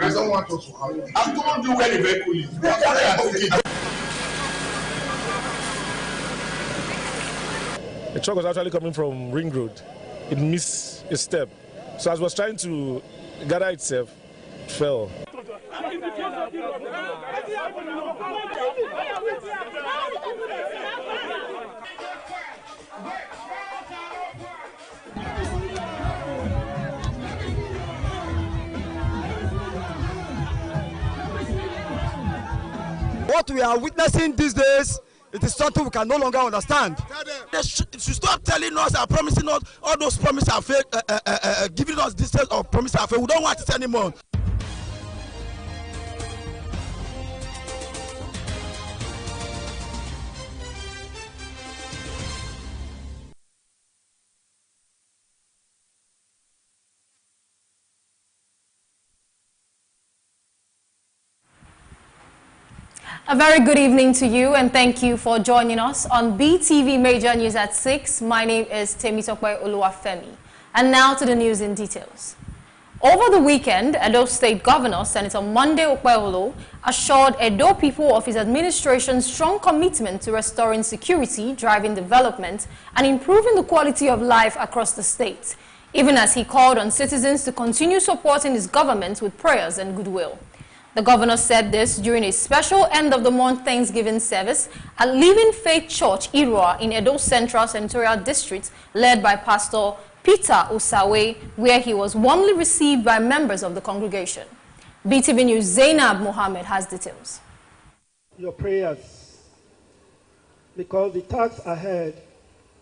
I don't want us to have. I told you where the vehicle is. The truck was actually coming from Ring Road. It missed a step. So as it was trying to gather itself, it fell. What we are witnessing these days, it is something we can no longer understand. They should stop telling us and promising us all those promises are fake, giving us this set of promises are fake. We don't want it anymore. A very good evening to you, and thank you for joining us on BTV Major News at 6. My name is Temitope Oluwafemi. And now to the news in details. Over the weekend, Edo State Governor Senator Monday Okpebholo assured Edo people of his administration's strong commitment to restoring security, driving development, and improving the quality of life across the state, even as he called on citizens to continue supporting his government with prayers and goodwill. The governor said this during a special end-of-the-month Thanksgiving service at Living Faith Church, Irua, in Edo Central Senatorial District, led by Pastor Peter Osawe, where he was warmly received by members of the congregation. BTV News' Zainab Mohammed has details. Your prayers, because the task ahead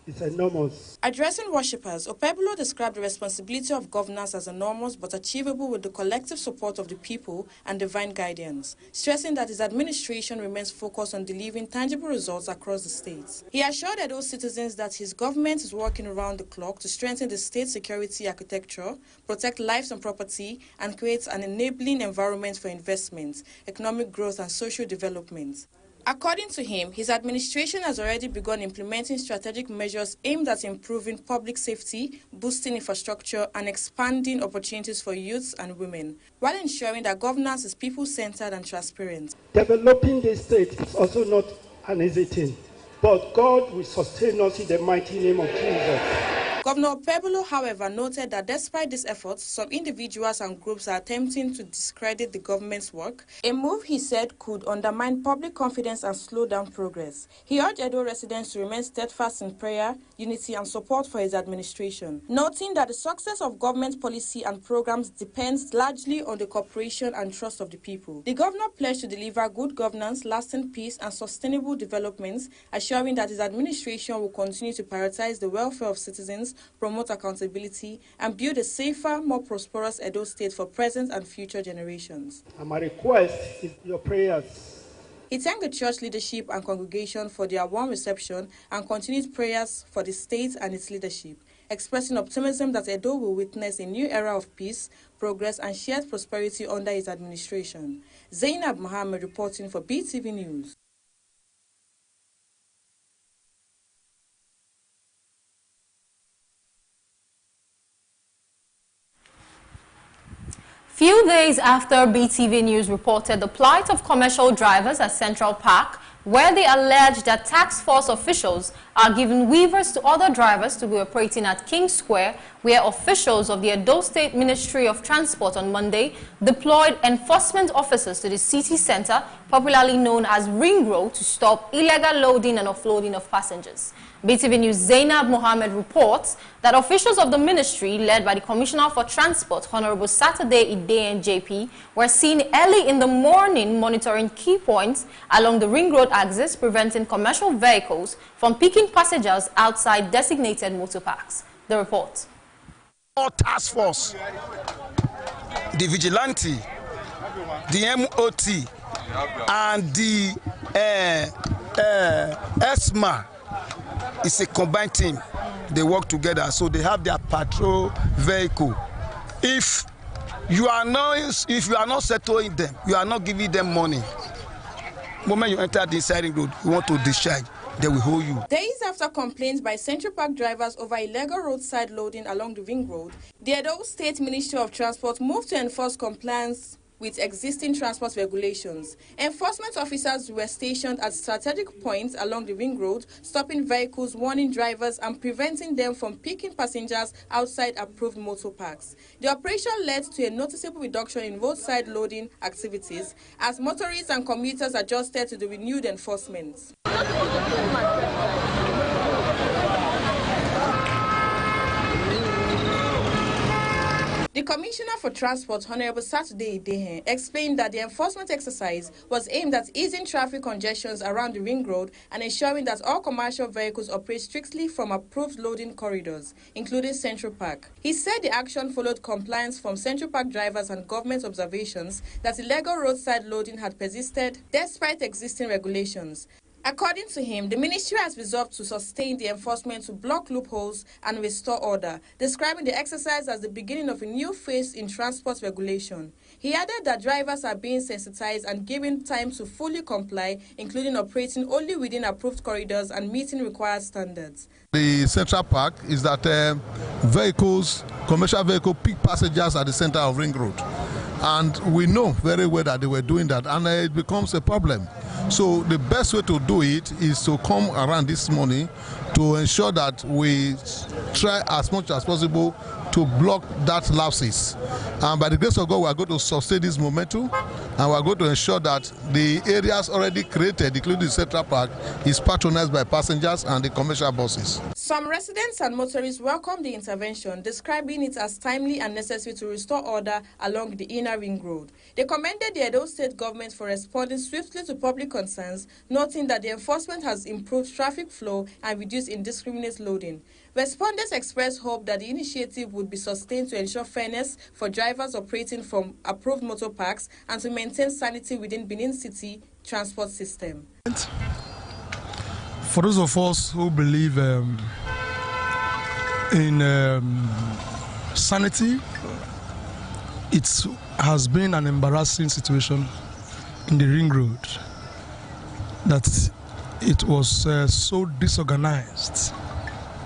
is enormous. Addressing worshippers, Okpebholo described the responsibility of governance as enormous but achievable with the collective support of the people and divine guidance, stressing that his administration remains focused on delivering tangible results across the state. He assured those citizens that his government is working around the clock to strengthen the state's security architecture, protect lives and property, and create an enabling environment for investment, economic growth, and social development. According to him, his administration has already begun implementing strategic measures aimed at improving public safety, boosting infrastructure, and expanding opportunities for youths and women, while ensuring that governance is people-centered and transparent. Developing the state is also not an easy thing, but God will sustain us in the mighty name of Jesus. Governor Okpebholo, however, noted that despite these efforts, some individuals and groups are attempting to discredit the government's work, a move he said could undermine public confidence and slow down progress. He urged Edo residents to remain steadfast in prayer, unity, and support for his administration, noting that the success of government policy and programs depends largely on the cooperation and trust of the people. The governor pledged to deliver good governance, lasting peace, and sustainable developments, assuring that his administration will continue to prioritize the welfare of citizens, promote accountability, and build a safer, more prosperous Edo State for present and future generations. And my request is your prayers. He thanked the church leadership and congregation for their warm reception and continued prayers for the state and its leadership, expressing optimism that Edo will witness a new era of peace, progress, and shared prosperity under his administration. Zainab Mohammed reporting for BTV News. Few days after BTV News reported the plight of commercial drivers at Central Park, where they alleged that task force officials are giving waivers to other drivers to be operating at King Square, where officials of the Edo State Ministry of Transport on Monday deployed enforcement officers to the city center, popularly known as Ring Road, to stop illegal loading and offloading of passengers. Beetv News Zainab Mohammed reports that officials of the ministry, led by the Commissioner for Transport, Honorable Saturday Ide JP, were seen early in the morning monitoring key points along the Ring Road axis, preventing commercial vehicles from picking passengers outside designated motor parks. The report. Task force, the vigilante, the MOT, and the ESMA. It's a combined team. They work together, so they have their patrol vehicle. If you are not settling them, you are not giving them money. The moment you enter the inside road, you want to discharge, they will hold you. Days after complaints by Central Park drivers over illegal roadside loading along the Ring Road, the Edo State Ministry of Transport moved to enforce compliance with existing transport regulations. Enforcement officers were stationed at strategic points along the Ring Road, stopping vehicles, warning drivers, and preventing them from picking passengers outside approved motor parks. The operation led to a noticeable reduction in roadside loading activities as motorists and commuters adjusted to the renewed enforcement. The Commissioner for Transport, Honorable Saturday Ide, explained that the enforcement exercise was aimed at easing traffic congestions around the Ring Road and ensuring that all commercial vehicles operate strictly from approved loading corridors, including Central Park. He said the action followed compliance from Central Park drivers and government observations that illegal roadside loading had persisted despite existing regulations. According to him, the ministry has resolved to sustain the enforcement to block loopholes and restore order, describing the exercise as the beginning of a new phase in transport regulation. He added that drivers are being sensitized and given time to fully comply, including operating only within approved corridors and meeting required standards. The Central Park is that commercial vehicles pick passengers at the center of Ring Road. And we know very well that they were doing that, and it becomes a problem. So the best way to do it is to come around this morning to ensure that we try as much as possible to block that lapses. And by the grace of God, we are going to sustain this momentum, and we are going to ensure that the areas already created, including the Central Park, is patronized by passengers and the commercial buses. Some residents and motorists welcomed the intervention, describing it as timely and necessary to restore order along the inner Ring Road. They commended the Edo State government for responding swiftly to public concerns, noting that the enforcement has improved traffic flow and reduced indiscriminate loading. Respondents expressed hope that the initiative would be sustained to ensure fairness for drivers operating from approved motor parks and to maintain sanity within Benin City transport system. For those of us who believe in sanity, it has been an embarrassing situation in the Ring Road that it was so disorganized,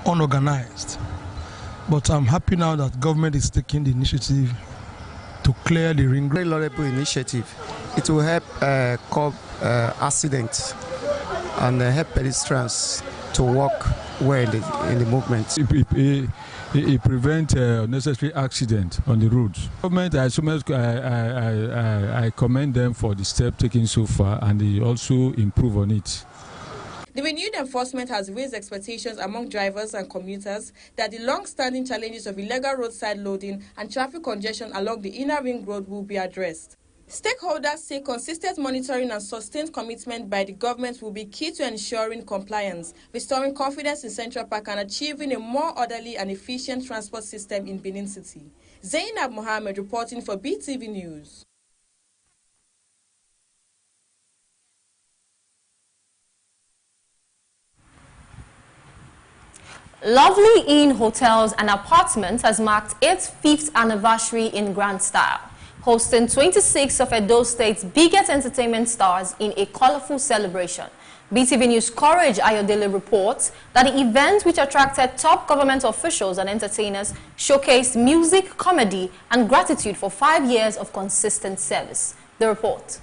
unorganized. But I'm happy now that government is taking the initiative to clear the Ring Road. Very laudable initiative. It will help curb accidents and help pedestrians to walk well in the movement. It prevents unnecessary accident on the roads. Government, I commend them for the step taken so far, and they also improve on it. The renewed enforcement has raised expectations among drivers and commuters that the long-standing challenges of illegal roadside loading and traffic congestion along the inner Ring Road will be addressed. Stakeholders say consistent monitoring and sustained commitment by the government will be key to ensuring compliance, restoring confidence in Central Park, and achieving a more orderly and efficient transport system in Benin City. Zainab Mohammed reporting for Beetv News. Lovely Inn Hotels and Apartments has marked its 5th anniversary in grand style, hosting 26 of Edo State's biggest entertainment stars in a colorful celebration. Beetv News' Courage Ayodele reports that the event, which attracted top government officials and entertainers, showcased music, comedy, and gratitude for 5 years of consistent service. The report.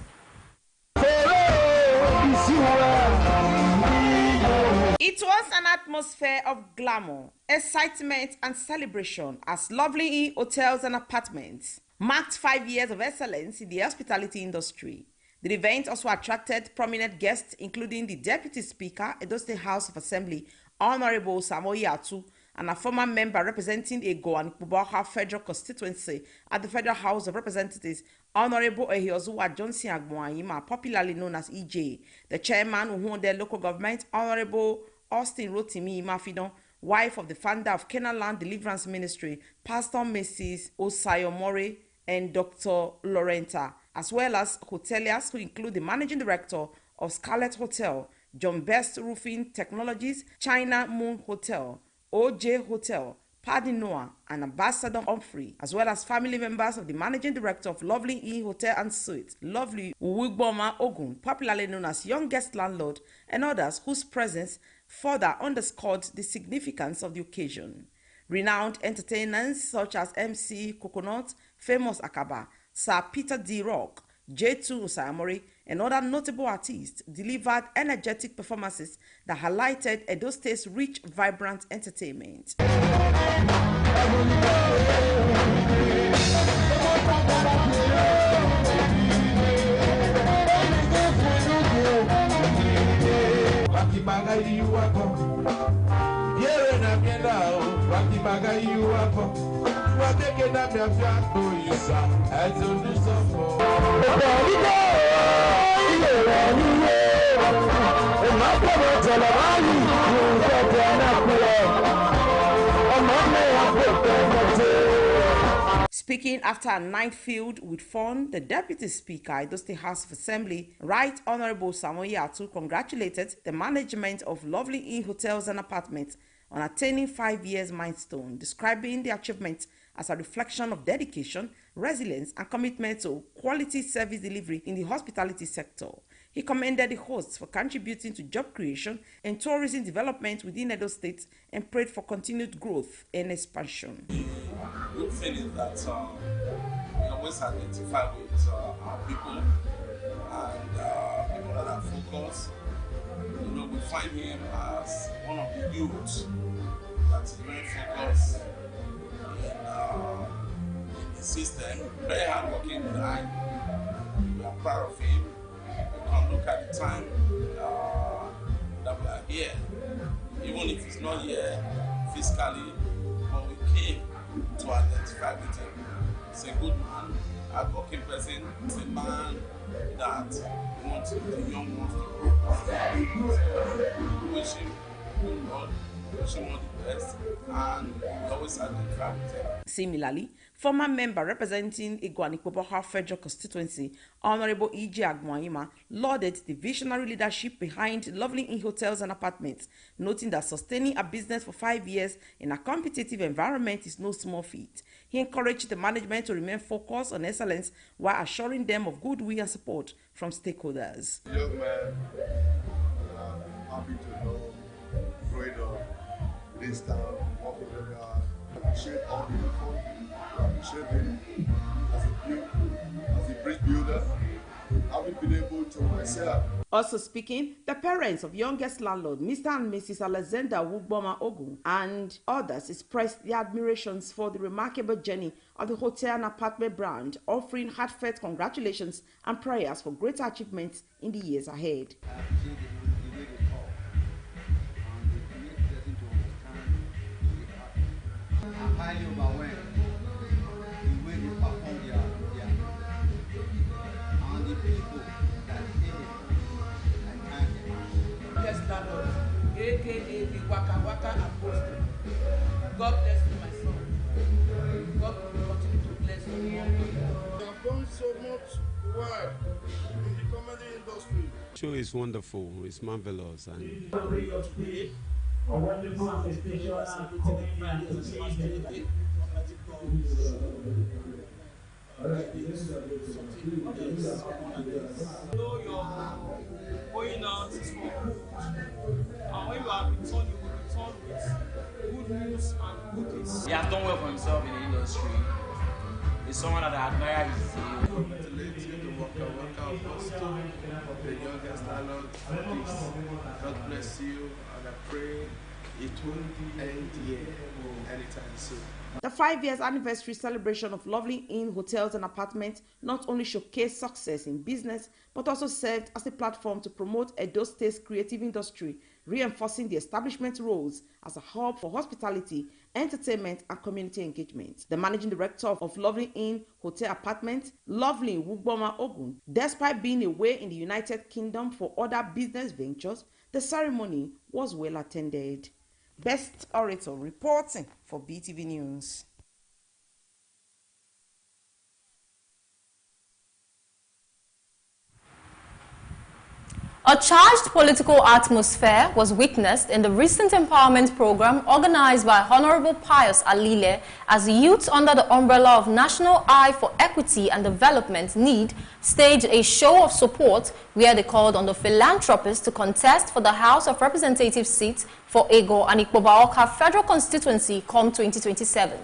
It was an atmosphere of glamour, excitement and celebration as Lovely Inn Hotels and Apartments marked 5 years of excellence in the hospitality industry. The event also attracted prominent guests including the Deputy Speaker, Edo State House of Assembly, Honorable Samoei Atu, and a former member representing Ego and Ikpuboha Federal Constituency at the Federal House of Representatives, Honorable Ehiozuwa Johnson Agboanyima, popularly known as EJ, the chairman who owned the local government, Honorable Austin Rotimi Imafidon, wife of the founder of Canaan Land Deliverance Ministry, Pastor Mrs. Osayomore, and Dr. Lorenta, as well as hoteliers who include the managing director of Scarlet Hotel, John Best Roofing Technologies, China Moon Hotel, OJ Hotel, Paddy Noah, and Ambassador Humphrey, as well as family members of the managing director of Lovely Inn Hotel and Suites, Lovely Uwigboma Ogun, popularly known as youngest landlord, and others whose presence further underscored the significance of the occasion. Renowned entertainers such as MC Coconut, Famous Akaba, Sir Peter D. Rock, J2 Usayamori, and other notable artists delivered energetic performances that highlighted Edo State's rich, vibrant entertainment. Speaking after a night filled with fun, the Deputy Speaker, Edo State House of Assembly, Right Honorable Samoei Atu, congratulated the management of Lovely Inn Hotels and Apartments on attaining 5 years milestone, describing the achievement as a reflection of dedication, resilience, and commitment to quality service delivery in the hospitality sector. He commended the hosts for contributing to job creation and tourism development within Edo State and prayed for continued growth and expansion. The good thing is that we always identify with our people and people that are focused. You know, we find him as one of the youths that's very focused in the system, very hardworking guy. We are proud of him. Look at the time that we are here, even if it's not here physically, but we came to identify with him. He's a good man, a working person, he's a man that wants the young ones to grow. So we wish him good luck, wish him all the best, and we always identify with him. Similarly, former member representing Ikpuboha Federal Constituency, Honorable EJ Agboanyima, lauded the visionary leadership behind Lovely Inn Hotels and Apartments, noting that sustaining a business for 5 years in a competitive environment is no small feat. He encouraged the management to remain focused on excellence while assuring them of goodwill and support from stakeholders. Young man, happy to know, growing up this town, working very hard. Appreciate all the effort. Appreciate him as a bridge builder. Having been able to myself. Also speaking, the parents of youngest landlord, Mr. and Mrs. Alexander Uwigboma Ogun, and others expressed their admirations for the remarkable journey of the hotel and apartment brand, offering heartfelt congratulations and prayers for greater achievements in the years ahead. I'm highly overwhelmed the way they perform their and the people that came and thank them. Yes, Lord, aka the Waka Waka Apostle. God bless you, my son. God will continue to bless you. You have done so much work in the comedy industry. The show is wonderful, it's marvelous. And a wonderful manifestation and commitment to see know your going out is for good. And when you have returned, you will return with good news and goodies. He has done well for himself in the industry. He's someone that I admire his Congratulate you to work out Apostle, the youngest Lord, God bless you, and I pray it won't end here anytime soon. The 5 years anniversary celebration of Lovely Inn Hotels and Apartments not only showcased success in business, but also served as a platform to promote Edo State's creative industry, reinforcing the establishment's roles as a hub for hospitality, entertainment, and community engagement. The managing director of Lovely Inn Hotel Apartments, Lovely Wugboma Ogun, despite being away in the United Kingdom for other business ventures, the ceremony was well attended. Best Orator reporting for BTV News. A charged political atmosphere was witnessed in the recent empowerment program organized by Honorable Pius Alile as youths under the umbrella of National Eye for Equity and Development NEED staged a show of support where they called on the philanthropists to contest for the House of Representatives seats for Ego and Ikpobaoka Federal Constituency come 2027.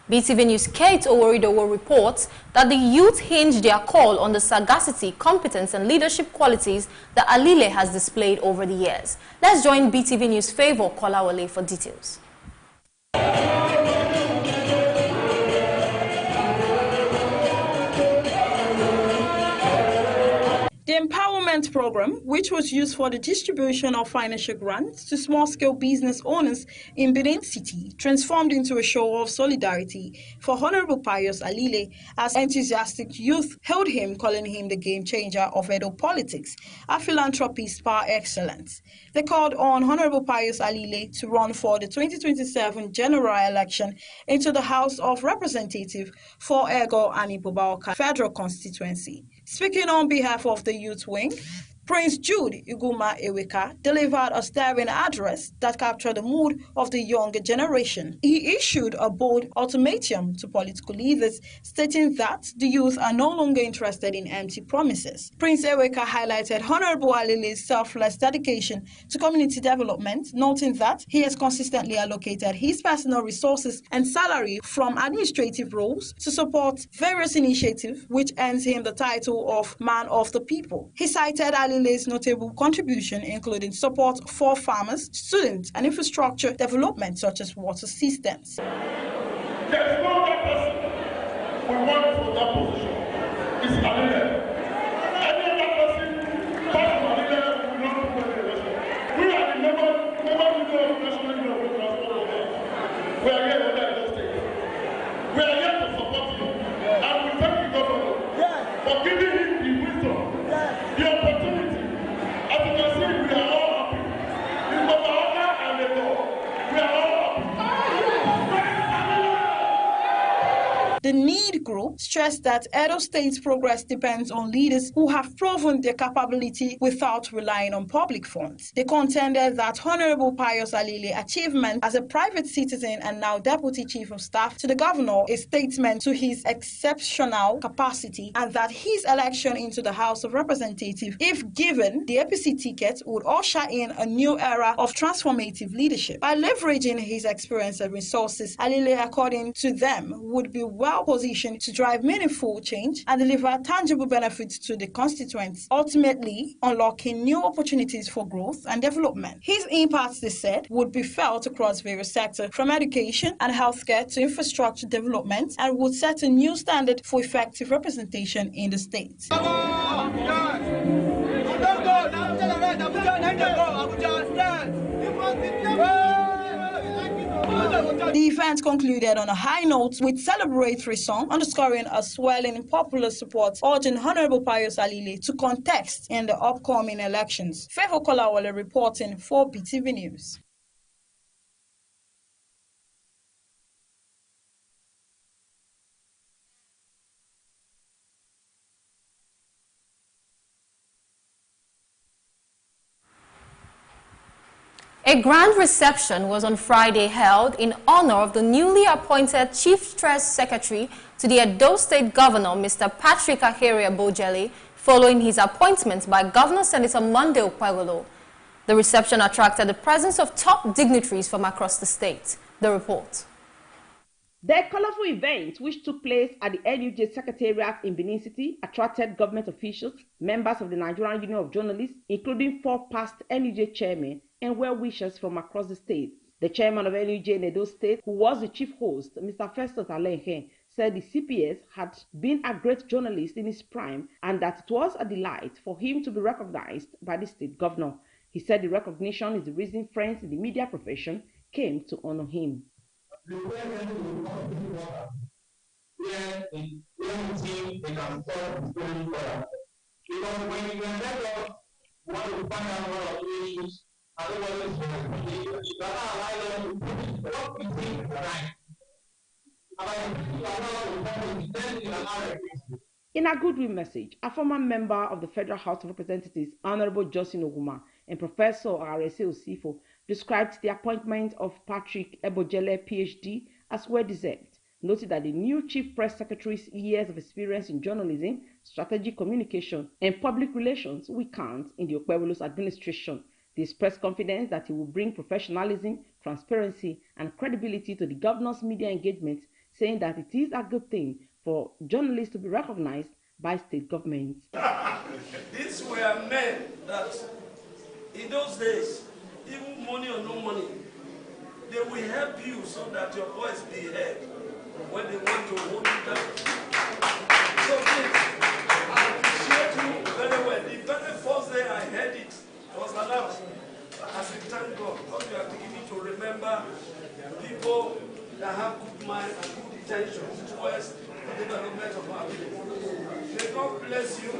BTV News' Kate Oworidowo reports that the youth hinged their call on the sagacity, competence, and leadership qualities that Alile has displayed over the years. Let's join BTV News' Favor Kolawole for details. The empowerment program, which was used for the distribution of financial grants to small-scale business owners in Benin City, transformed into a show of solidarity for Honorable Pius Alile as enthusiastic youth hailed him, calling him the game-changer of Edo politics, a philanthropist par excellence. They called on Honorable Pius Alile to run for the 2027 general election into the House of Representatives for Ego and Ikpobaoka Federal Constituency. Speaking on behalf of the youth wing, Prince Jude Iguma Eweka delivered a stirring address that captured the mood of the younger generation. He issued a bold ultimatum to political leaders, stating that the youth are no longer interested in empty promises. Prince Eweka highlighted Honorable Alile's selfless dedication to community development, noting that he has consistently allocated his personal resources and salary from administrative roles to support various initiatives, which earns him the title of Man of the People. He cited Alile's notable contribution, including support for farmers, students, and infrastructure development such as water systems. There is no other person we want for that position. It's Alile. Any other person, apart from Alile, will not put the election. We are the member leader of the National Union of Transport. We are here in Edo State. We are here to support you. And we thank the governor for giving him the wisdom, the opportunity. As you can see, we are all happy. In Ikpobaoka and Ego, we are all happy. The NEED group stressed that Edo State's progress depends on leaders who have proven their capability without relying on public funds. They contended that Honorable Pius Alile's achievement as a private citizen and now Deputy Chief of Staff to the Governor is a statement to his exceptional capacity, and that his election into the House of Representatives, if given the APC ticket, would usher in a new era of transformative leadership. By leveraging his experience and resources, Alile, according to them, would be well positioned to drive meaningful change and deliver tangible benefits to the constituents, ultimately unlocking new opportunities for growth and development. His impact, they said, would be felt across various sectors, from education and healthcare to infrastructure development, and would set a new standard for effective representation in the state. The event concluded on a high note with celebratory song underscoring a swelling in popular support, urging Honorable Pius Alile to contest in the upcoming elections. Favor Kolawole reporting for BTV News. A grand reception was on Friday held in honor of the newly appointed Chief Stress Secretary to the Edo State Governor, Mr. Patrick Aheria Bojele, following his appointment by Governor Senator Monday Okpegolo. The reception attracted the presence of top dignitaries from across the state. The report. The colorful event, which took place at the NUJ Secretariat in Benin City, attracted government officials, members of the Nigerian Union of Journalists, including 4 past NUJ chairmen and well-wishers from across the state. The chairman of NUJ in Edo State, who was the chief host, Mr. Festus Alenhe, said the CPS had been a great journalist in his prime and that it was a delight for him to be recognized by the state governor. He said the recognition is the reason friends in the media profession came to honor him. In a goodwill message, a former member of the Federal House of Representatives, Honorable Justin Oguma, and Professor Arese Osifo described the appointment of Patrick Ebojele, PhD, as well-deserved, noting that the new Chief Press Secretary's years of experience in journalism, strategic communication, and public relations will count in the Okpebholo's administration. They expressed confidence that he will bring professionalism, transparency, and credibility to the governor's media engagement, saying that it is a good thing for journalists to be recognized by state governments. These were men that, in those days, even money or no money, they will help you so that your voice be heard when they want to hold you down. So please, I appreciate you very well. The very first day I heard it was announced. As we thank God, because you are beginning to remember people that have good mind and good intentions towards the development of our people. May God bless you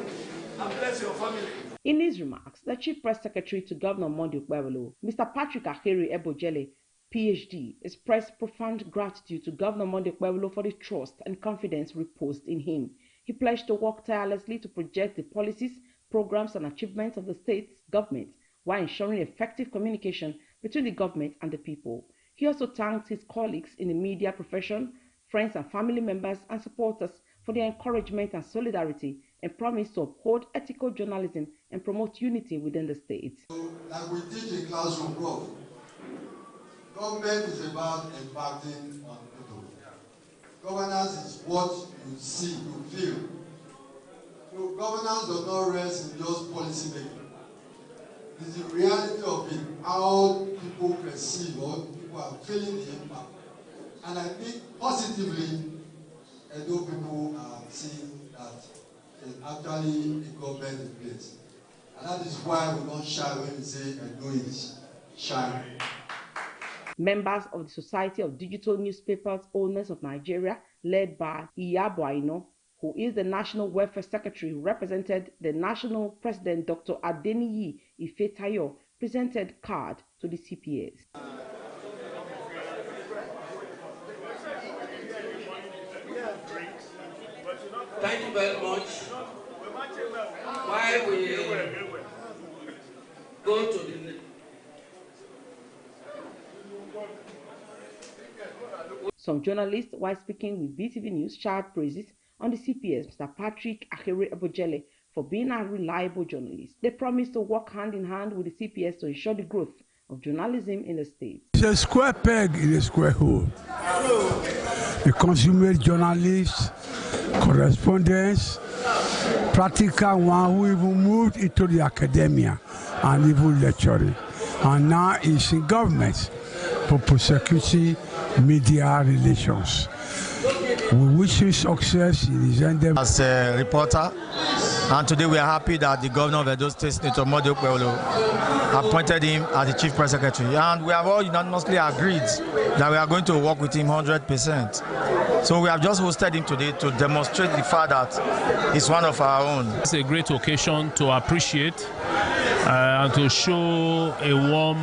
and bless your family. In his remarks, the Chief Press Secretary to Governor Monday Okpebholo, Mr. Patrick Akere Ebojele, PhD, expressed profound gratitude to Governor Monday Okpebholo for the trust and confidence reposed in him. He pledged to work tirelessly to project the policies, programs, and achievements of the state's government while ensuring effective communication between the government and the people. He also thanked his colleagues in the media profession, friends and family members and supporters for their encouragement and solidarity, and promised to uphold ethical journalism and promote unity within the state. Like we teach in classroom, Prof, government is about impacting on people. Governance is what you see, you feel. So governance does not rest in just policy making. It's the reality of it, how people perceive or people are feeling the impact. And I think positively, Edo people are seeing that there's actually a government in place. And that is why we don't shy when we say Edo is shining. Members of the Society of Digital Newspapers Owners of Nigeria, led by Iyabo Aino, who is the National Welfare Secretary, who represented the National President Dr. Adeniyi Ifetayo, presented card to the CPS. Thank you very much. While we go to the... Some journalists, while speaking with Beetv News, showered praises on the CPS, Mr. Patrick Akere Ebojele, for being a reliable journalist. They promised to work hand in hand with the CPS to ensure the growth of journalism in the state. It's a square peg in a square hole. A consummate journalist, correspondence, practical one who even moved into the academia and even lecturing. And now is in government for prosecuting media relations. We wish him success in his endeavor. As a reporter, and today we are happy that the governor of Edo State, Senator Monday Okpebholo, appointed him as the chief press secretary. And we have all unanimously agreed that we are going to work with him 100%. So we have just hosted him today to demonstrate the fact that he's one of our own. It's a great occasion to appreciate and to show a warm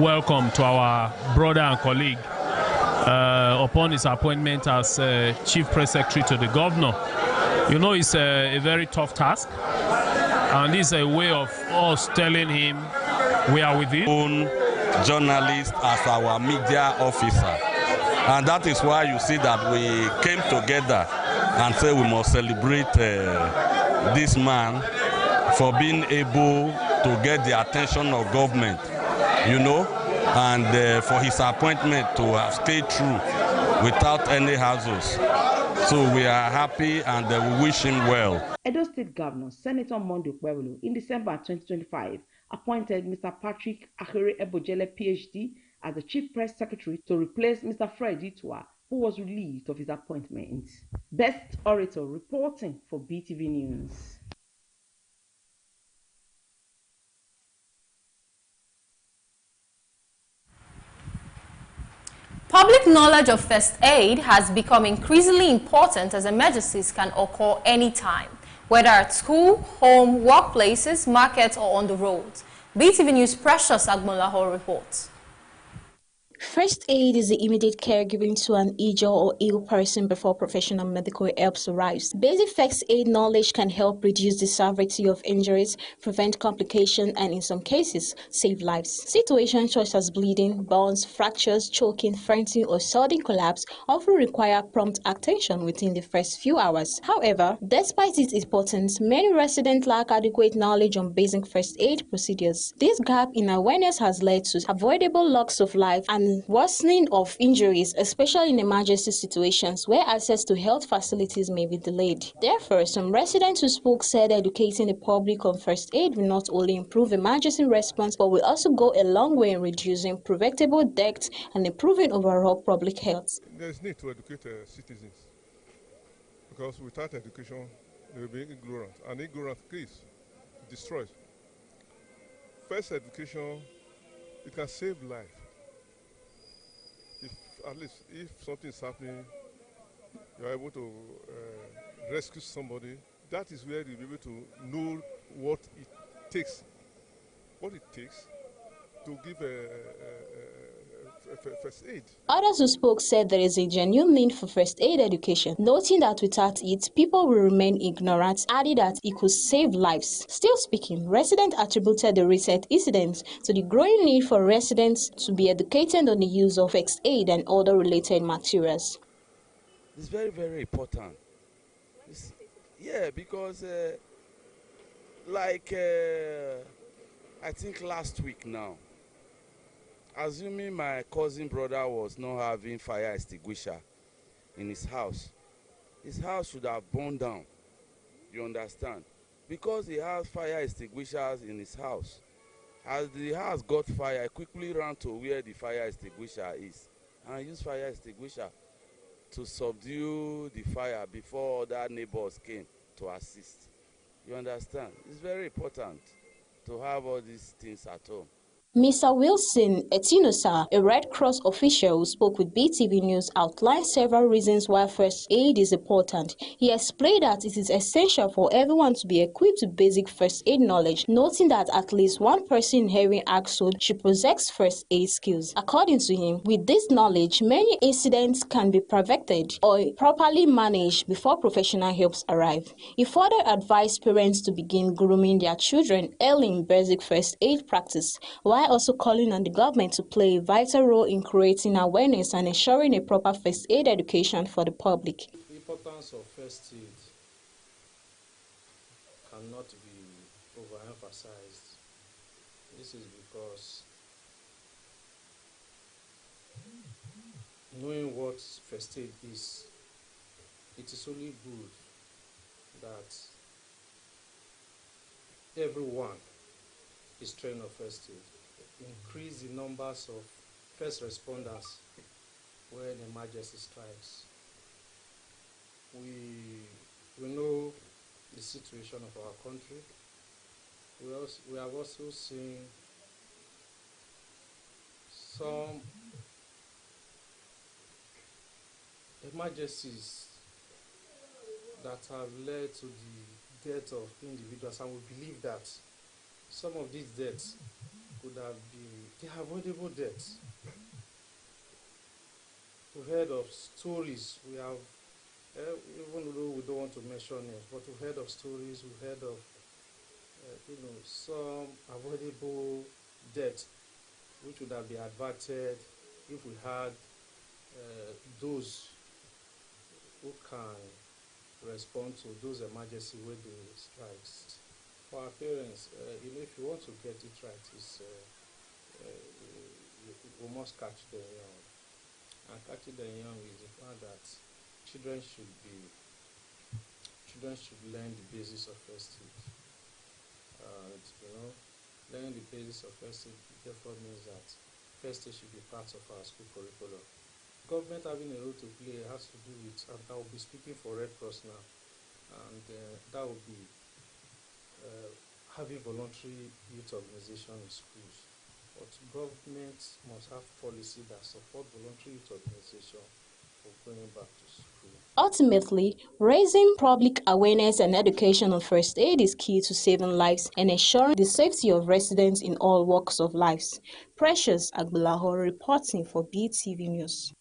welcome to our brother and colleague upon his appointment as Chief Press Secretary to the Governor. You know, it's a very tough task, and this is a way of us telling him we are with him. Own journalist as our media officer, and that is why you see that we came together and say we must celebrate this man for being able to get the attention of government, you know, and for his appointment to have stayed true without any hassles. So we are happy and we wish him well. Edo State Governor Senator Monday Okpebholo in December 2025 appointed Mr. Patrick Akere Ebojele, PhD, as the Chief Press Secretary to replace Mr. Fred Itua, who was relieved of his appointment. Best Orator reporting for Beetv News. Public knowledge of first aid has become increasingly important as emergencies can occur anytime, whether at school, home, workplaces, markets, or on the roads. Beetv News' Precious Agmolaho reports. First aid is the immediate care given to an injured or ill person before professional medical help arrives. Basic first aid knowledge can help reduce the severity of injuries, prevent complications, and in some cases, save lives. Situations such as bleeding, burns, fractures, choking, fainting, or sudden collapse often require prompt attention within the first few hours. However, despite its importance, many residents lack adequate knowledge on basic first aid procedures. This gap in awareness has led to avoidable loss of life and worsening of injuries, especially in emergency situations where access to health facilities may be delayed. Therefore, some residents who spoke said educating the public on first aid will not only improve emergency response, but will also go a long way in reducing preventable deaths and improving overall public health. There is need to educate citizens, because without education, they will be ignorant, and ignorant kills, destroys. First education, it can save life. At least if something is happening, you are able to rescue somebody. That is where you'll be able to know what it takes to give first aid. Others who spoke said there is a genuine need for first aid education, noting that without it, people will remain ignorant, adding that it could save lives. Still speaking, residents attributed the recent incidents to the growing need for residents to be educated on the use of first aid and other related materials. It's very, very important. Because I think last week now, assuming my cousin brother was not having fire extinguisher in his house should have burned down, you understand? Because he has fire extinguishers in his house. As the house got fire, I quickly ran to where the fire extinguisher is and used fire extinguisher to subdue the fire before other neighbors came to assist. You understand? It's very important to have all these things at home. Mr. Wilson Etinosa, a Red Cross official who spoke with Beetv News, outlined several reasons why first aid is important. He explained that it is essential for everyone to be equipped with basic first aid knowledge, noting that at least one person in every household should possess first aid skills. According to him, with this knowledge, many incidents can be prevented or properly managed before professional help arrive. He further advised parents to begin grooming their children early in basic first aid practice, while also calling on the government to play a vital role in creating awareness and ensuring a proper first aid education for the public. The importance of first aid cannot be overemphasized. This is because knowing what first aid is, it is only good that everyone is trained on first aid. Increase the numbers of first responders when emergency strikes. We know the situation of our country. We have also seen some emergencies that have led to the death of individuals, and we believe that some of these deaths could have been avoidable deaths. We've heard of stories, we have, even though we don't want to mention names, but we've heard of stories, we've heard of some avoidable deaths which would have been averted if we had those who can respond to those emergency weather strikes. For our parents, if you want to get it right, we must catch them young. and catching them young is the fact that children should learn the basis of first aid. And learning the basis of first aid therefore means that first aid should be part of our school curriculum. Government having a role to play has to do with, and I will be speaking for Red Cross now, and that will be having voluntary youth organization in schools. But government must have policy that support voluntary youth organization for going back to school. Ultimately, raising public awareness and education on first aid is key to saving lives and ensuring the safety of residents in all walks of life. Precious Agbalaho reporting for BTV News.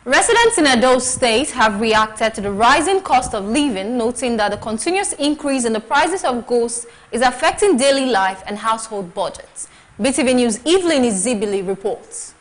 Residents in Edo State have reacted to the rising cost of living, noting that the continuous increase in the prices of goods is affecting daily life and household budgets. BTV News' Evelyn Izibili reports.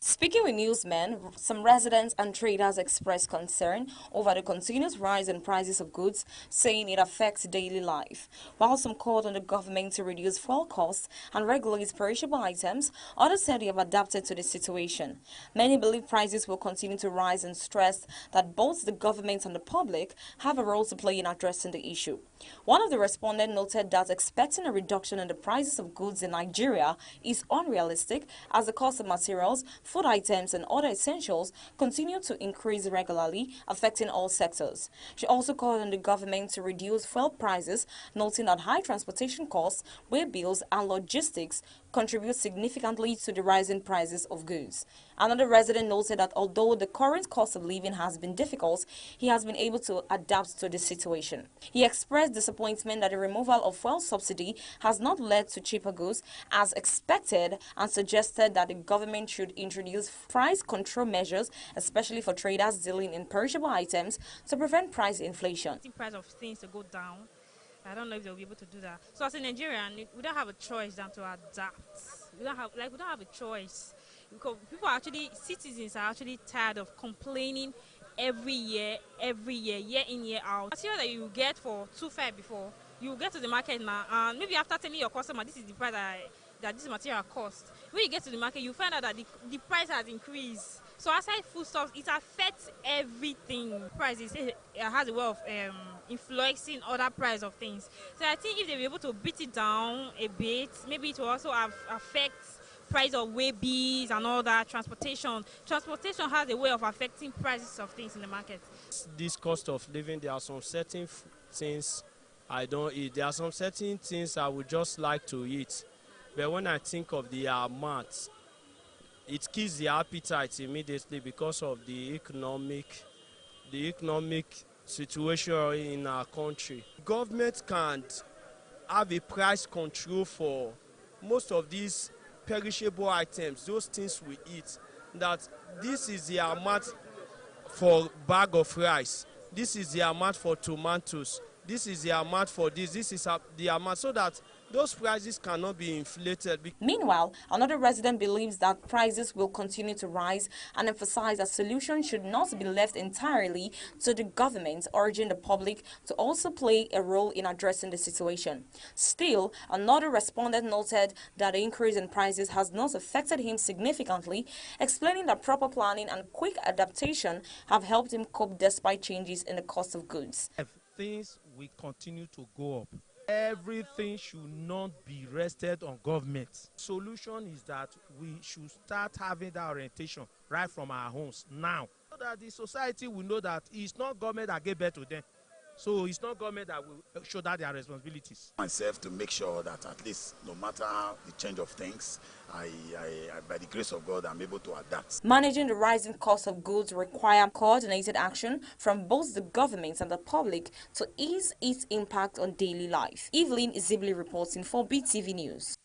Speaking with newsmen, some residents and traders expressed concern over the continuous rise in prices of goods, saying it affects daily life. While some called on the government to reduce fuel costs and regulate perishable items, others said they have adapted to the situation. Many believe prices will continue to rise and stressed that both the government and the public have a role to play in addressing the issue. One of the respondents noted that expecting a reduction in the prices of goods in Nigeria is unrealistic as the cost of materials, food items and other essentials continue to increase regularly, affecting all sectors. She also called on the government to reduce fuel prices, noting that high transportation costs, way bills and logistics contribute significantly to the rising prices of goods. Another resident noted that although the current cost of living has been difficult, he has been able to adapt to the situation. He expressed disappointment that the removal of fuel subsidy has not led to cheaper goods as expected and suggested that the government should introduce price control measures, especially for traders dealing in perishable items, to prevent price inflation. The price of things to go down. I don't know if they'll be able to do that. So as a Nigerian, we don't have a choice than to adapt. We don't have a choice because citizens are actually tired of complaining every year, year in, year out. Material that you get for 2.5 before, you get to the market now, and maybe after telling your customer this is the price that this material costs, when you get to the market, you find out that the price has increased. So aside foodstuffs, it affects everything. Prices has a way of influencing other price of things. So I think if they were able to beat it down a bit, maybe it will also affect price of wages and all that. Transportation has a way of affecting prices of things in the market. This cost of living, there are some certain things I don't eat. There are some certain things I would just like to eat. But when I think of the amount, it kills the appetite immediately because of the economic situation in our country. Government can't have a price control for most of these perishable items, those things we eat, that this is the amount for bag of rice, this is the amount for tomatoes, this is the amount for this is the amount, so that those prices cannot be inflated. Meanwhile, another resident believes that prices will continue to rise and emphasized that solutions should not be left entirely to the government, urging the public to also play a role in addressing the situation. Still, another respondent noted that the increase in prices has not affected him significantly, explaining that proper planning and quick adaptation have helped him cope despite changes in the cost of goods. Things will continue to go up. Everything should not be rested on government. Solution is that we should start having that orientation right from our homes now, so that the society will know that it's not government that gave birth to them. So it's not government that will shoulder their responsibilities. Myself to make sure that at least no matter the change of things, I by the grace of God, I'm able to adapt. Managing the rising cost of goods require coordinated action from both the government and the public to ease its impact on daily life. Evelyn Zibli reporting for BTV News.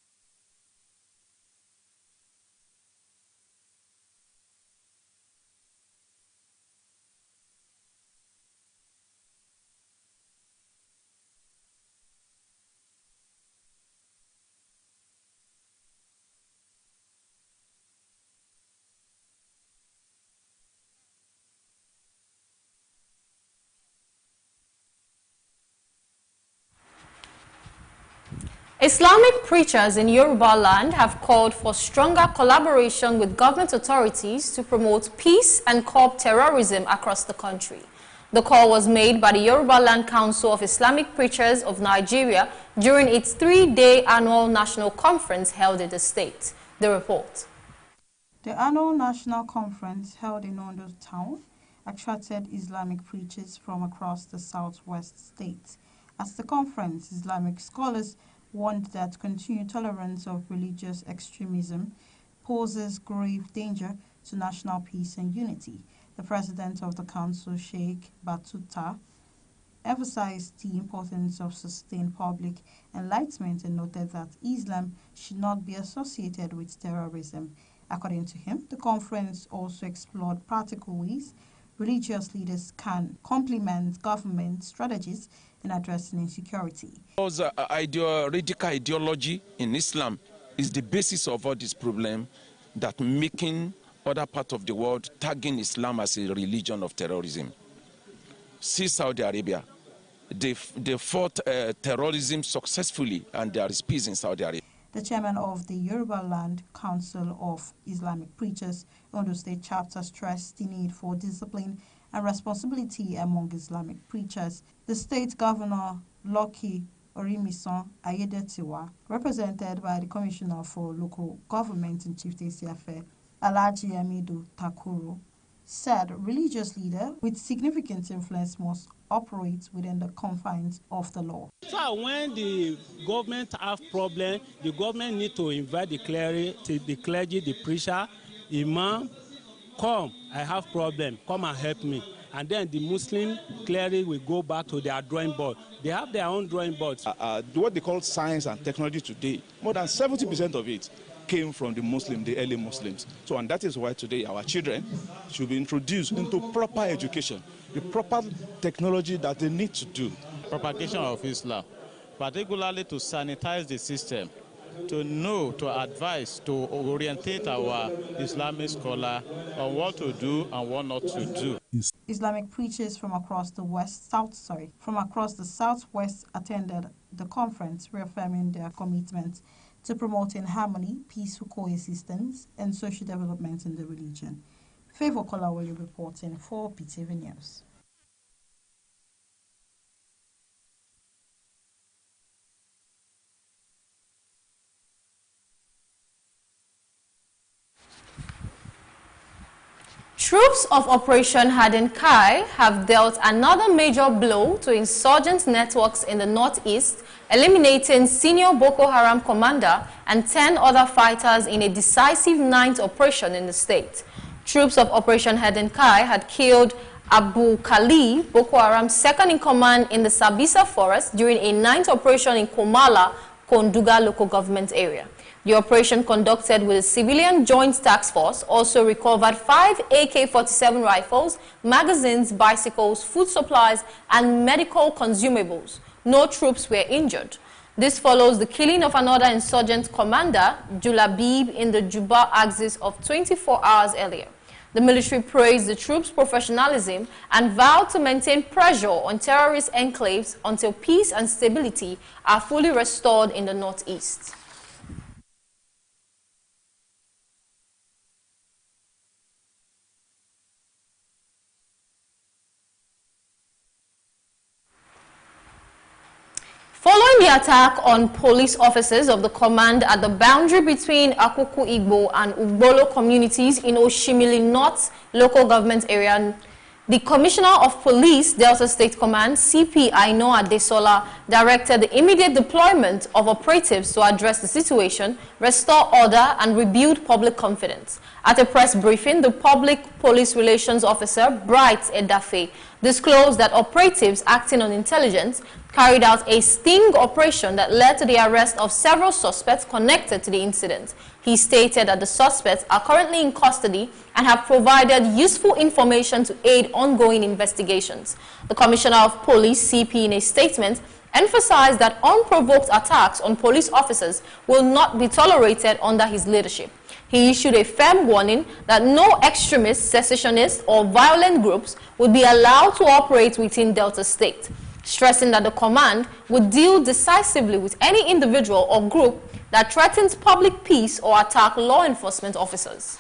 Islamic preachers in Yoruba land have called for stronger collaboration with government authorities to promote peace and curb terrorism across the country. The call was made by the Yoruba Land Council of Islamic Preachers of Nigeria during its 3-day annual national conference held in the state. The report. The annual national conference held in Ondo town attracted Islamic preachers from across the southwest states. At the conference, Islamic scholars warned that continued tolerance of religious extremism poses grave danger to national peace and unity. The president of the council, Sheikh Batuta, emphasized the importance of sustained public enlightenment and noted that Islam should not be associated with terrorism. According to him, the conference also explored practical ways religious leaders can complement government strategies in addressing insecurity. Because radical ideology in Islam is the basis of all this problem, that making other parts of the world tagging Islam as a religion of terrorism. See Saudi Arabia. They fought terrorism successfully, and there is peace in Saudi Arabia. The chairman of the Yoruba Land Council of Islamic Preachers, Ondo State Chapter, stressed the need for discipline and responsibility among Islamic preachers. The state governor, Lucky Orimisan Ayedetiwa, represented by the Commissioner for Local Government and Chieftaincy Affairs, Alhaji Amidu Takuro, said religious leaders with significant influence must operate within the confines of the law. So when the government have problem, the government need to invite the clergy, the preacher, imam, come, I have problem, come and help me. And then the Muslim clergy will go back to their drawing board. They have their own drawing boards. What they call science and technology today, more than 70% of it came from the early Muslims. So, and that is why today our children should be introduced into proper education, the proper technology that they need to do. Propagation of Islam, particularly to sanitize the system, to know, to advise, to orientate our Islamic scholar on what to do and what not to do. Islamic preachers from across the southwest attended the conference, reaffirming their commitment to promoting harmony, peaceful coexistence, and social development in the region. Favor Kolawole reporting for BTV News. Troops of Operation Harden Kai have dealt another major blow to insurgent networks in the northeast, eliminating senior Boko Haram commander and 10 other fighters in a decisive 9th operation in the state. Troops of Operation Harden Kai had killed Abu Kali, Boko Haram's second-in-command in the Sabisa forest during a 9th operation in Komala, Konduga local government area. The operation, conducted with a civilian joint task force, also recovered 5 AK-47 rifles, magazines, bicycles, food supplies, and medical consumables. No troops were injured. This follows the killing of another insurgent commander, Julabib, in the Juba axis of 24 hours earlier. The military praised the troops' professionalism and vowed to maintain pressure on terrorist enclaves until peace and stability are fully restored in the northeast. Following the attack on police officers of the command at the boundary between Akuku Igbo and Ugbolo communities in Oshimili North local government area, The Commissioner of Police, Delta State Command, CP Aino Adesola, directed the immediate deployment of operatives to address the situation, restore order, and rebuild public confidence. At a press briefing, the Public Police Relations Officer, Bright Edafe, disclosed that operatives acting on intelligence carried out a sting operation that led to the arrest of several suspects connected to the incident. He stated that the suspects are currently in custody and have provided useful information to aid ongoing investigations. The Commissioner of Police, CP, in a statement, emphasized that unprovoked attacks on police officers will not be tolerated under his leadership. He issued a firm warning that no extremist, secessionist, or violent groups would be allowed to operate within Delta State, stressing that the command would deal decisively with any individual or group that threatens public peace or attack law enforcement officers.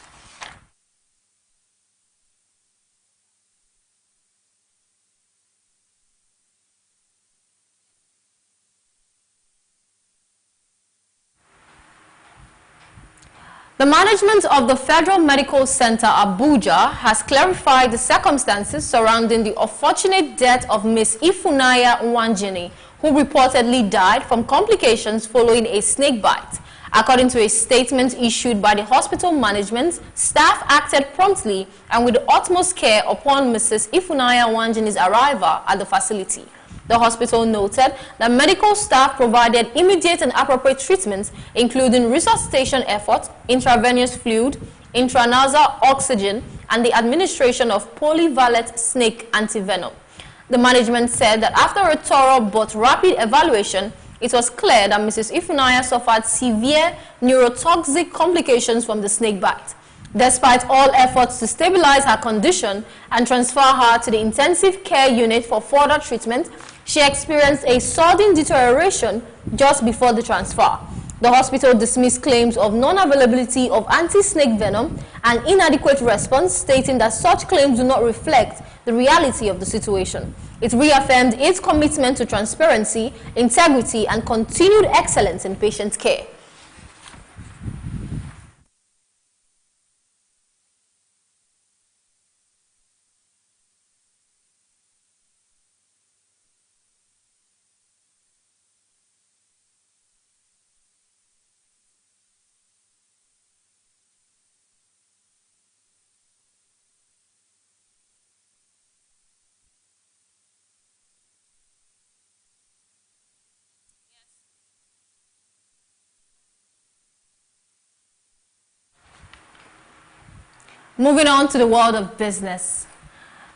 The management of the Federal Medical Center Abuja has clarified the circumstances surrounding the unfortunate death of Ms. Ifunanya Nwanjini, who reportedly died from complications following a snake bite. According to a statement issued by the hospital management, staff acted promptly and with the utmost care upon Mrs. Ifunanya Nwanjini's arrival at the facility. The hospital noted that medical staff provided immediate and appropriate treatments, including resuscitation efforts, intravenous fluid, intranasal oxygen, and the administration of polyvalent snake antivenom. The management said that after a thorough but rapid evaluation, it was clear that Mrs. Ifunanya suffered severe neurotoxic complications from the snake bite. Despite all efforts to stabilize her condition and transfer her to the intensive care unit for further treatment, she experienced a sudden deterioration just before the transfer. The hospital dismissed claims of non-availability of anti-snake venom and inadequate response, stating that such claims do not reflect the reality of the situation. It reaffirmed its commitment to transparency, integrity, and continued excellence in patient care. Moving on to the world of business.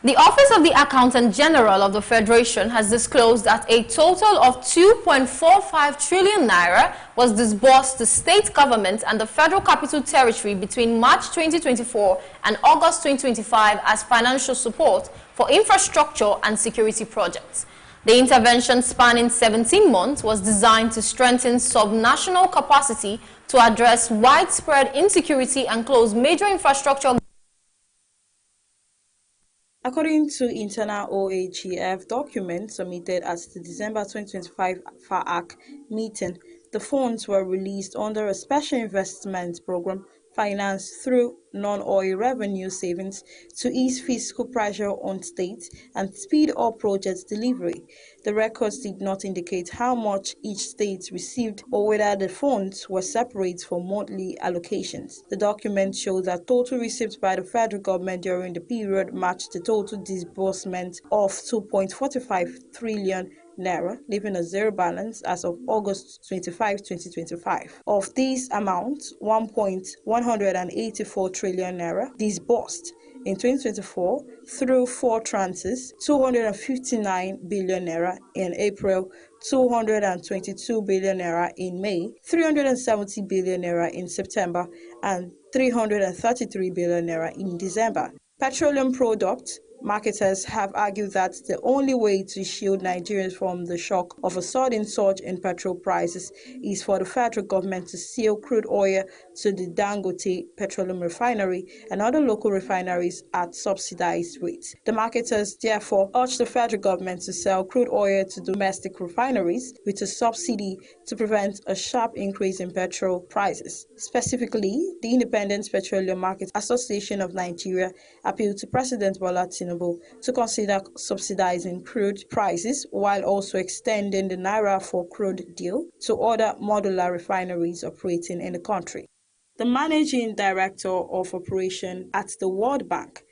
The Office of the Accountant General of the Federation has disclosed that a total of 2.45 trillion naira was disbursed to state government and the Federal Capital Territory between March 2024 and August 2025 as financial support for infrastructure and security projects. The intervention, spanning 17 months, was designed to strengthen subnational capacity to address widespread insecurity and close major infrastructure. According to internal OAGF documents submitted at the December 2025 FAAC meeting, the funds were released under a special investment program financed through non-oil revenue savings to ease fiscal pressure on states and speed up project delivery. The records did not indicate how much each state received or whether the funds were separate for monthly allocations. The document shows that total receipts by the federal government during the period matched the total disbursement of 2.45 trillion naira, leaving a zero balance as of August 25, 2025. Of these amounts, 1.184 trillion naira disbursed in 2024 through 4 tranches, 259 billion naira in April, 222 billion naira in May, 370 billion naira in September, and 333 billion naira in December. Petroleum product marketers have argued that the only way to shield Nigerians from the shock of a sudden surge in petrol prices is for the federal government to sell crude oil to the Dangote Petroleum Refinery and other local refineries at subsidized rates. The marketers therefore urge the federal government to sell crude oil to domestic refineries with a subsidy to prevent a sharp increase in petrol prices. Specifically, the Independent Petroleum Market Association of Nigeria appealed to President Bola Tinubu Tinubu to consider subsidizing crude prices while also extending the Naira for crude deal to other modular refineries operating in the country. The managing director of operation at the World Bank,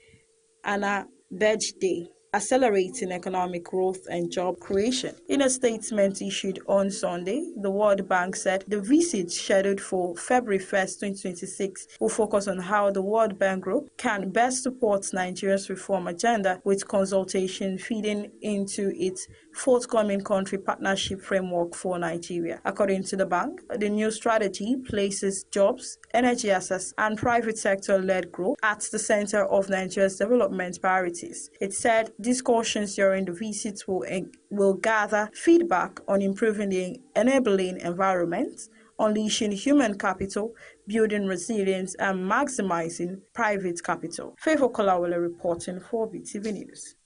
Anna Beetv, accelerating economic growth and job creation. In a statement issued on Sunday, the World Bank said the visit scheduled for February 1st, 2026 will focus on how the World Bank Group can best support Nigeria's reform agenda, with consultation feeding into its forthcoming country partnership framework for Nigeria. According to the bank, the new strategy places jobs, energy access, and private sector-led growth at the center of Nigeria's development priorities. It said discussions during the visit will gather feedback on improving the enabling environment, unleashing human capital, building resilience, and maximizing private capital. Favor Kolawole reporting for Beetv News.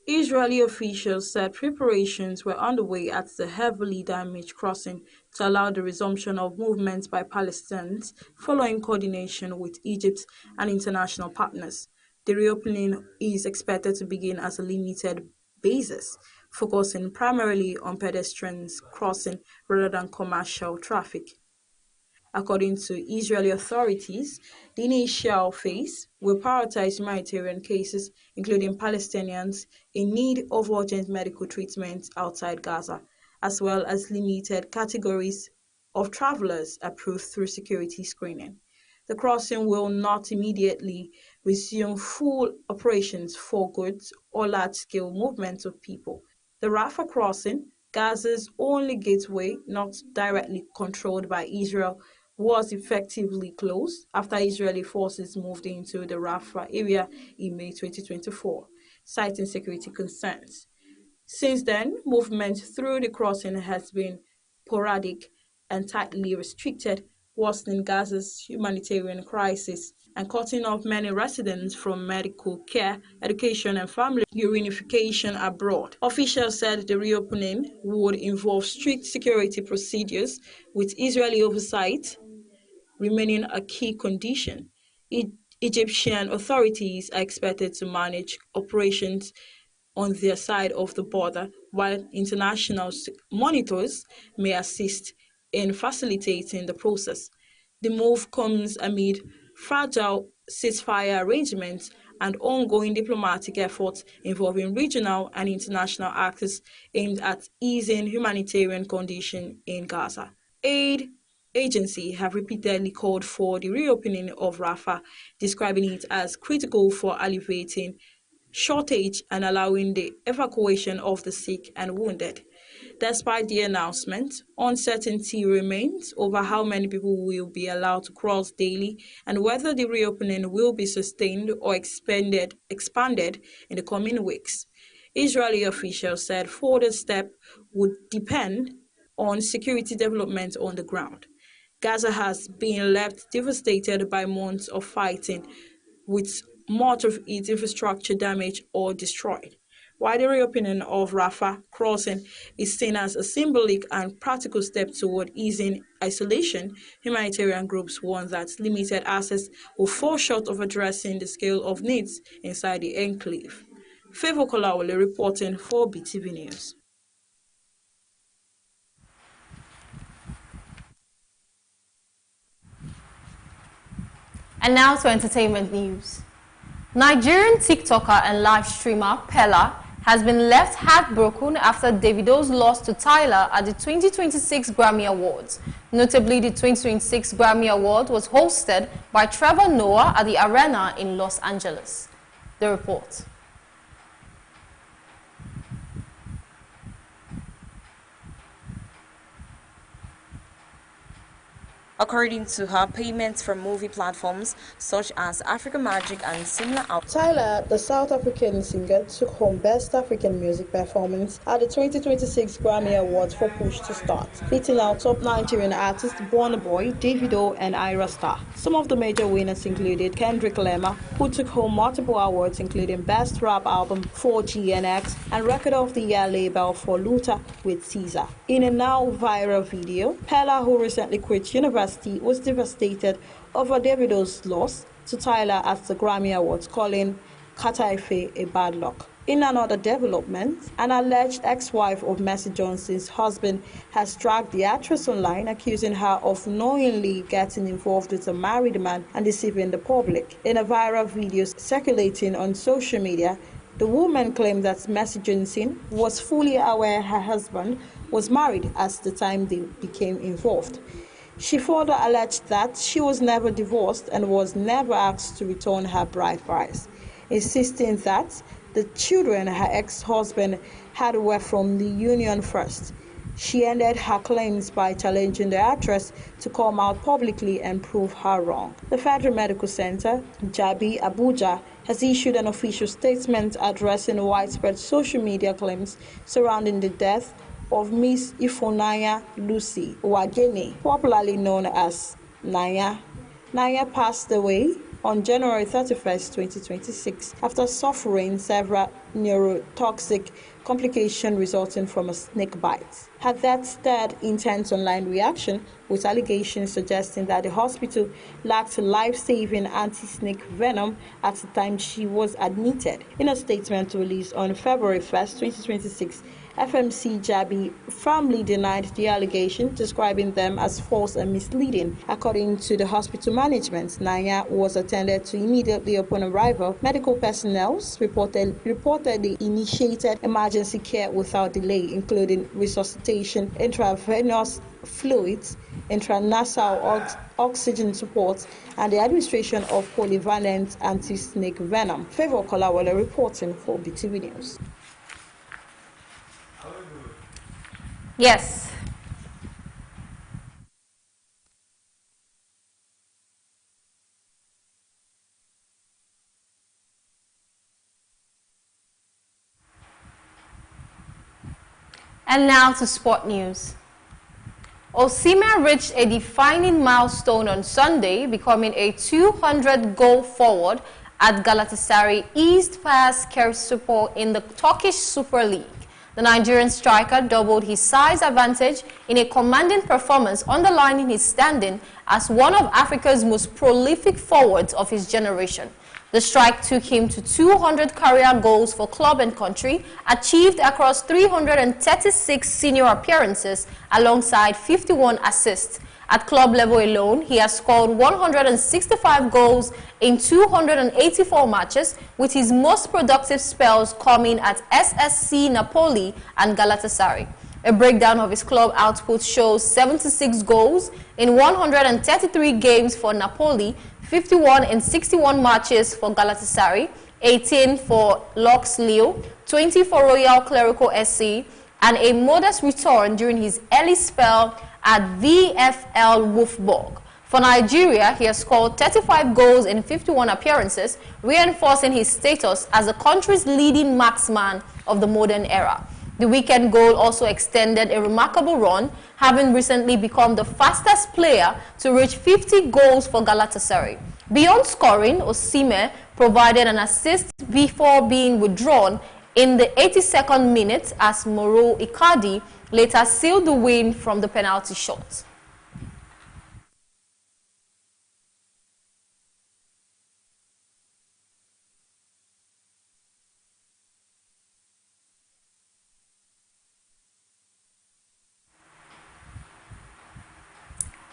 Israeli officials said preparations were underway at the heavily damaged crossing to allow the resumption of movements by Palestinians following coordination with Egypt and international partners. The reopening is expected to begin as a limited basis, focusing primarily on pedestrians crossing rather than commercial traffic. According to Israeli authorities, the initial phase will prioritize humanitarian cases, including Palestinians in need of urgent medical treatment outside Gaza, as well as limited categories of travelers approved through security screening. The crossing will not immediately resume full operations for goods or large-scale movements of people. The Rafah crossing, Gaza's only gateway not directly controlled by Israel, was effectively closed after Israeli forces moved into the Rafah area in May 2024, citing security concerns. Since then, movement through the crossing has been sporadic and tightly restricted, worsening Gaza's humanitarian crisis and cutting off many residents from medical care, education, and family reunification abroad. Officials said the reopening would involve strict security procedures, with Israeli oversight remaining a key condition. Egyptian authorities are expected to manage operations on their side of the border, while international monitors may assist in facilitating the process. The move comes amid fragile ceasefire arrangements and ongoing diplomatic efforts involving regional and international actors aimed at easing humanitarian conditions in Gaza. Aid agencies have repeatedly called for the reopening of Rafah, describing it as critical for alleviating shortage and allowing the evacuation of the sick and wounded. Despite the announcement, uncertainty remains over how many people will be allowed to cross daily and whether the reopening will be sustained or expanded in the coming weeks. Israeli officials said further steps would depend on security development on the ground. Gaza has been left devastated by months of fighting, with much of its infrastructure damaged or destroyed. While the reopening of Rafah crossing is seen as a symbolic and practical step toward easing isolation, humanitarian groups warn that limited access will fall short of addressing the scale of needs inside the enclave. Favor Kolawole reporting for Beetv News. And now to entertainment news. Nigerian TikToker and live streamer Pella has been left heartbroken after Davido's loss to Tyler at the 2026 Grammy Awards. Notably, the 2026 Grammy Award was hosted by Trevor Noah at the Arena in Los Angeles. The report. According to her, payments from movie platforms such as Africa Magic and similar Tyler, the South African singer, took home Best African Music Performance at the 2026 Grammy Awards for Push to Start, beating out top Nigerian artists Burna Boy, Davido, and Ira Star. Some of the major winners included Kendrick Lamar, who took home multiple awards including Best Rap Album for GNX and Record of the Year label for Luther with Caesar. In a now viral video, Pella, who recently quit university, was devastated over Davido's loss to Tyler at the Grammy Awards, calling Kataife a bad luck. In another development, an alleged ex-wife of Mercy Johnson's husband has dragged the actress online, accusing her of knowingly getting involved with a married man and deceiving the public. In a viral video circulating on social media, the woman claimed that Mercy Johnson was fully aware her husband was married at the time they became involved. She further alleged that she was never divorced and was never asked to return her bride price, insisting that the children her ex-husband had were from the union first. She ended her claims by challenging the actress to come out publicly and prove her wrong. The Federal Medical Center, Jabi, Abuja, has issued an official statement addressing widespread social media claims surrounding the death of Miss Ifunanya Lucy Wagene, popularly known as Naya. Naya passed away on January 31, 2026, after suffering several neurotoxic complications resulting from a snake bite. Her death stirred intense online reaction, with allegations suggesting that the hospital lacked life-saving anti-snake venom at the time she was admitted. In a statement released on February 1, 2026, FMC Jabi firmly denied the allegation, describing them as false and misleading. According to the hospital management, Naya was attended to immediately upon arrival. Medical personnel reportedly initiated emergency care without delay, including resuscitation, intravenous fluids, intranasal oxygen support, and the administration of polyvalent anti-snake venom. Favor Kolawole reporting for Beetv News. Yes. And now to sport news. Osimhen reached a defining milestone on Sunday, becoming a 200-goal forward at Galatasaray East past Kersupo in the Turkish Super League. The Nigerian striker doubled his size advantage in a commanding performance, underlining his standing as one of Africa's most prolific forwards of his generation. The strike took him to 200 career goals for club and country, achieved across 336 senior appearances alongside 51 assists. At club level alone, he has scored 165 goals in 284 matches, with his most productive spells coming at SSC Napoli and Galatasaray. A breakdown of his club output shows 76 goals in 133 games for Napoli, 51 in 61 matches for Galatasaray, 18 for Lux Lille, 20 for Royal Clerical SC, and a modest return during his early spell at VfL Wolfsburg. For Nigeria, he has scored 35 goals in 51 appearances, reinforcing his status as the country's leading marksman of the modern era. The weekend goal also extended a remarkable run, having recently become the fastest player to reach 50 goals for Galatasaray. Beyond scoring, Osimhen provided an assist before being withdrawn in the 82nd minute as Moro Icardi later sealed the win from the penalty shot.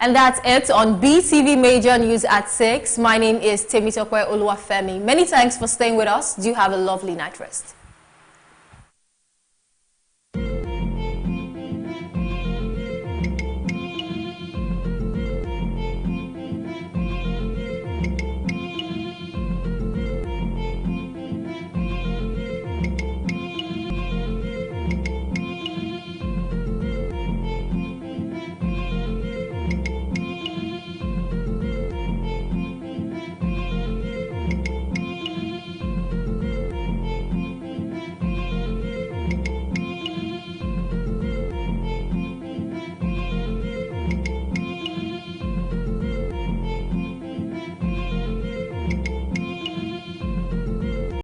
And that's it on Beetv Major News at 6. My name is Temitope Oluwafemi. Many thanks for staying with us. Do have a lovely night rest.